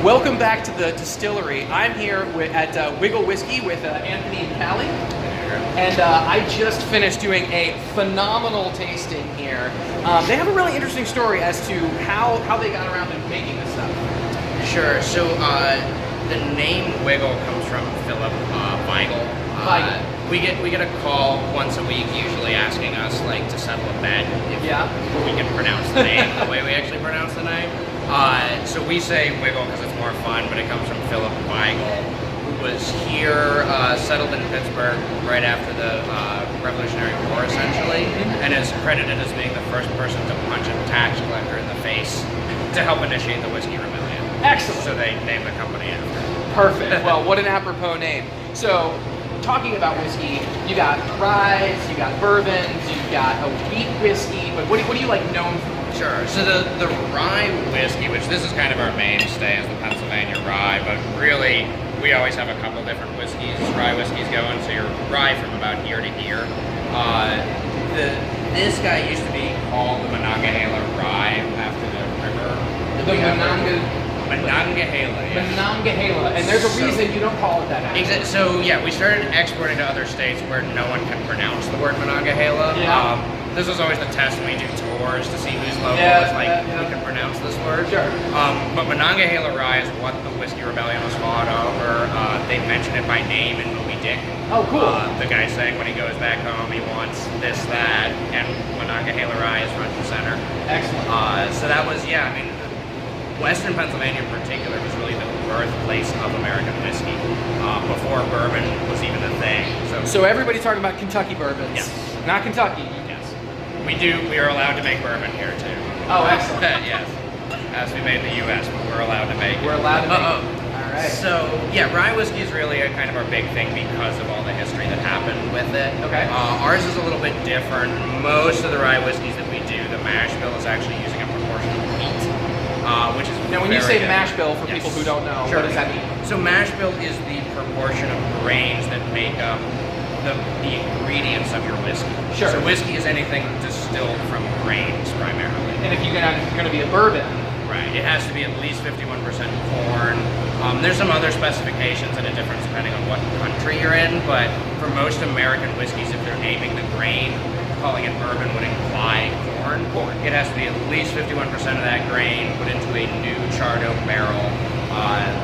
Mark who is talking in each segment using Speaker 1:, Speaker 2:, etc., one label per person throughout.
Speaker 1: Welcome back to the distillery. I'm here at Wigle Whiskey with Anthony and Callie. And I just finished doing a phenomenal tasting here. They have a really interesting story as to how they got around to making this stuff.
Speaker 2: Sure. So the name Wigle comes from Philip Wigle.
Speaker 1: Wigle.
Speaker 2: We get a call once a week, usually asking us to settle a bet if we can pronounce the name the way we actually pronounce the name. So we say Wigle because it's more fun, but it comes from Philip Wigle, who was here, settled in Pittsburgh right after the Revolutionary War, essentially, and is credited as being the first person to punch a tax collector in the face to help initiate the Whiskey Rebellion.
Speaker 1: Excellent.
Speaker 2: So they named the company after.
Speaker 1: Perfect. Well, what an apropos name. So, talking about whiskey, you got ryes, you got bourbons, you got a wheat whiskey, but what do you like known for?
Speaker 2: Sure. So the rye whiskey, which this is kind of our mainstay, is the Pennsylvania rye, but really we always have a couple different rye whiskeys going. So you're rye from about here to here. This guy used to be called the Monongahela rye after the river. Monongahela. Yeah.
Speaker 1: Monongahela, and there's a reason you don't call it that.
Speaker 2: Exactly. So yeah, we started exporting to other states where no one can pronounce the word Monongahela.
Speaker 1: Yeah.
Speaker 2: This was always the test when we do tours to see who's local who can pronounce this word.
Speaker 1: Sure.
Speaker 2: But Monongahela rye is what the Whiskey Rebellion was fought over. They mention it by name in Moby Dick.
Speaker 1: Oh, cool.
Speaker 2: The guy saying when he goes back home he wants this, that, and Monongahela rye is front and center.
Speaker 1: Excellent.
Speaker 2: So that was, Western Pennsylvania in particular was really the birthplace of American whiskey before bourbon was even a thing.
Speaker 1: So everybody's talking about Kentucky bourbons.
Speaker 2: Yes.
Speaker 1: Not Kentucky.
Speaker 2: Yes. We are allowed to make bourbon here too.
Speaker 1: Oh, excellent.
Speaker 2: Yes. As we made in the U.S., but we're allowed to make it.
Speaker 1: We're allowed to make it. All right.
Speaker 2: So, rye whiskey is really kind of our big thing because of all the history that happened with it.
Speaker 1: Okay.
Speaker 2: Ours is a little bit different. Most of the rye whiskeys that we do, the mash bill is actually using a proportion of wheat, which is
Speaker 1: now when you say
Speaker 2: different.
Speaker 1: mash bill, for people who don't know, what does that mean?
Speaker 2: So mash bill is the proportion of grains that make up the ingredients of your whiskey.
Speaker 1: Sure.
Speaker 2: So whiskey is anything distilled from grains primarily.
Speaker 1: And if you're going to be a bourbon,
Speaker 2: right, it has to be at least 51% corn. There's some other specifications and a difference depending on what country you're in, but for most American whiskeys, if they're naming the grain, calling it bourbon would imply corn. It has to be at least 51% of that grain put into a new charred oak barrel.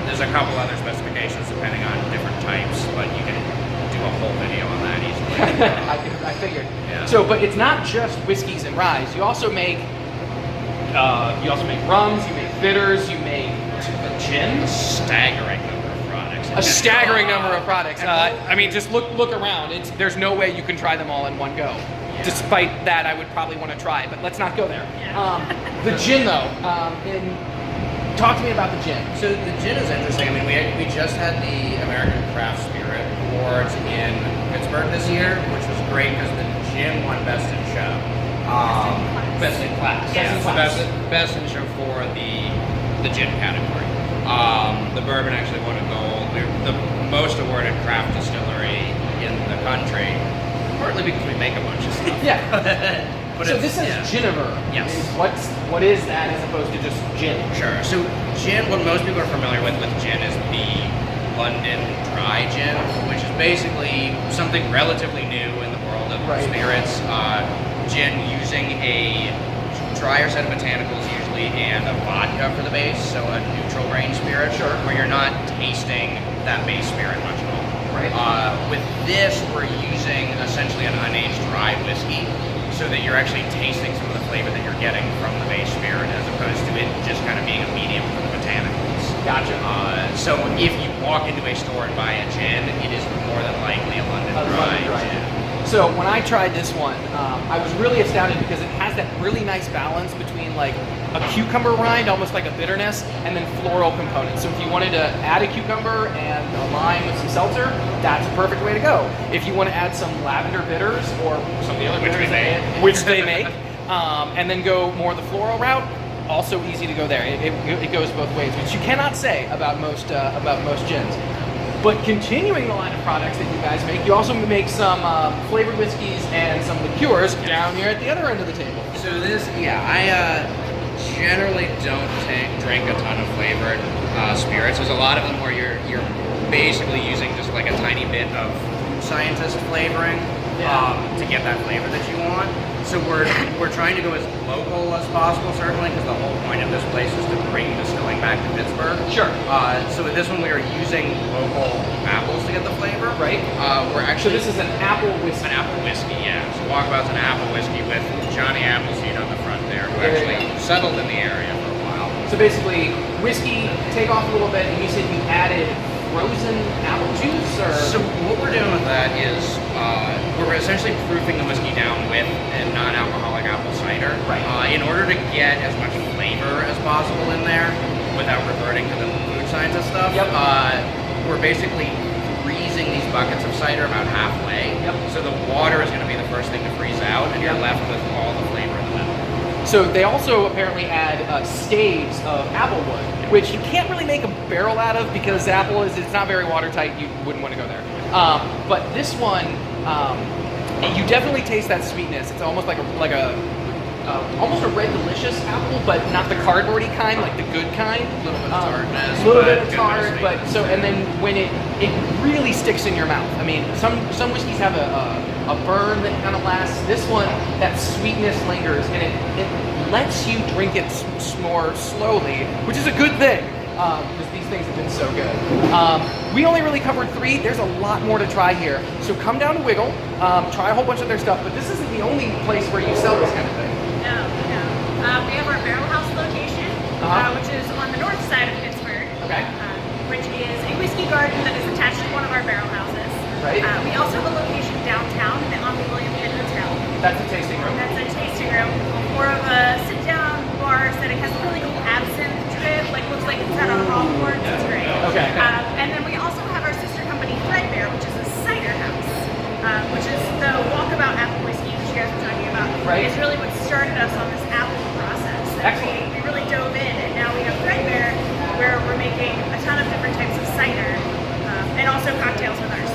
Speaker 2: There's a couple other specifications depending on different types, but you can do a whole video on that easily.
Speaker 1: I figured.
Speaker 2: Yeah.
Speaker 1: So, but it's not just whiskeys and ryes. You also make rums, you make bitters, you make gin.
Speaker 2: A staggering number of products.
Speaker 1: A staggering number of products. I mean, just look around. There's no way you can try them all in one go. Yeah. Despite that, I would probably want to try it, but let's not go there. The gin, though. Talk to me about the gin.
Speaker 2: So the gin is interesting. I mean, we just had the American Craft Spirit Awards in Pittsburgh this year, which was great because the gin won Best in Show. Best in Class. Best in Show for the gin category. The bourbon actually won a gold. We're the most awarded craft distillery in the country, partly because we make a bunch of stuff.
Speaker 1: Yeah. But so this is Giniver.
Speaker 2: Yes.
Speaker 1: What is that as opposed to just gin?
Speaker 2: Sure. So gin, what most people are familiar with gin is the London dry gin, which is basically something relatively new in the world of spirits. Gin using a drier set of botanicals usually and a vodka for the base, so a neutral grain spirit, where you're not tasting that base spirit much at all.
Speaker 1: Right.
Speaker 2: With this, we're using essentially an unaged rye whiskey, so that you're actually tasting some of the flavor that you're getting from the base spirit, as opposed to it just kind of being a medium for the botanicals.
Speaker 1: Gotcha.
Speaker 2: So if you walk into a store and buy a gin, it is more than likely a London dry gin.
Speaker 1: So when I tried this one, I was really astounded because it has that really nice balance between like a cucumber rind, almost like a bitterness, and then floral components. So if you wanted to add a cucumber and a lime with some seltzer, that's a perfect way to go. If you want to add some lavender bitters or some of the other bitters which they make, and then go more the floral route, also easy to go there. It goes both ways, which you cannot say about most gins. But continuing the line of products that you guys make, you also make some flavored whiskeys and some liqueurs down here at the other end of the table.
Speaker 2: So this, I generally don't drink a ton of flavored spirits. There's a lot of them where you're basically using just like a tiny bit of scientist flavoring to get that flavor that you want. So we're trying to go as local as possible, certainly, because the whole point of this place is to bring distilling back to Pittsburgh.
Speaker 1: Sure.
Speaker 2: So with this one, we are using local apples to get the flavor.
Speaker 1: Right.
Speaker 2: We're actually.
Speaker 1: So this is an apple whiskey.
Speaker 2: An apple whiskey, yeah. So Walkabout's an apple whiskey with Johnny Appleseed on the front there, who actually settled in the area for a while.
Speaker 1: So basically, whiskey, take off a little bit, and you said you added frozen apple juice, or?
Speaker 2: So what we're doing with that is we're essentially proofing the whiskey down with a non-alcoholic apple cider.
Speaker 1: Right.
Speaker 2: In order to get as much flavor as possible in there without reverting to the food scientist stuff.
Speaker 1: Yep.
Speaker 2: We're basically freezing these buckets of cider about halfway.
Speaker 1: Yep.
Speaker 2: So the water is going to be the first thing to freeze out, and you're left with all the flavor in the middle.
Speaker 1: So they also apparently add staves of apple wood, which you can't really make a barrel out of because apple it's not very watertight. You wouldn't want to go there. But this one, you definitely taste that sweetness. It's almost like almost a red delicious apple, but not the cardboardy kind, like the good kind.
Speaker 2: A little bit of tartness.
Speaker 1: A little bit of
Speaker 2: good
Speaker 1: tart,
Speaker 2: sweetness.
Speaker 1: but so and then when it really sticks in your mouth. I mean, some whiskeys have a burn that kind of lasts. This one, that sweetness lingers, and it lets you drink it more slowly, which is a good thing. Because these things have been so good. We only really covered 3. There's a lot more to try here. So come down to Wigle, try a whole bunch of their stuff, but this isn't the only place where you sell this kind of thing.
Speaker 3: No. We have our Barrel House location, which is on the north side of Pittsburgh.
Speaker 1: Okay.
Speaker 3: Which is a whiskey garden that is attached to one of our barrel houses.
Speaker 1: Right.
Speaker 3: We also have a location downtown in the Omni William Pitt Hotel.
Speaker 1: That's a tasting room.
Speaker 3: That's a tasting room. More of a sit-down bar setting. Has a really cool absinthe drip. Like looks like it's out on Hogwarts. It's great.
Speaker 1: Okay.
Speaker 3: And then we also have our sister company Threadbare, which is a cider house, which is the Walkabout apple whiskey that you guys were talking about.
Speaker 1: Right.
Speaker 3: It's really what started us on this apple process.
Speaker 1: Excellent.
Speaker 3: We really dove in, and now we have Threadbare, where we're making a ton of different types of cider, and also cocktails with ours.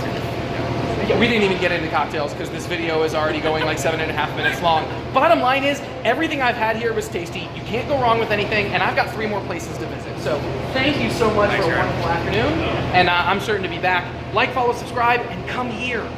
Speaker 1: Yeah, we didn't even get into cocktails because this video is already going like 7.5 minutes long. Bottom line is, everything I've had here was tasty. You can't go wrong with anything, and I've got 3 more places to visit. So thank you so much for a wonderful afternoon, and I'm certain to be back. Like, follow, subscribe, and come here.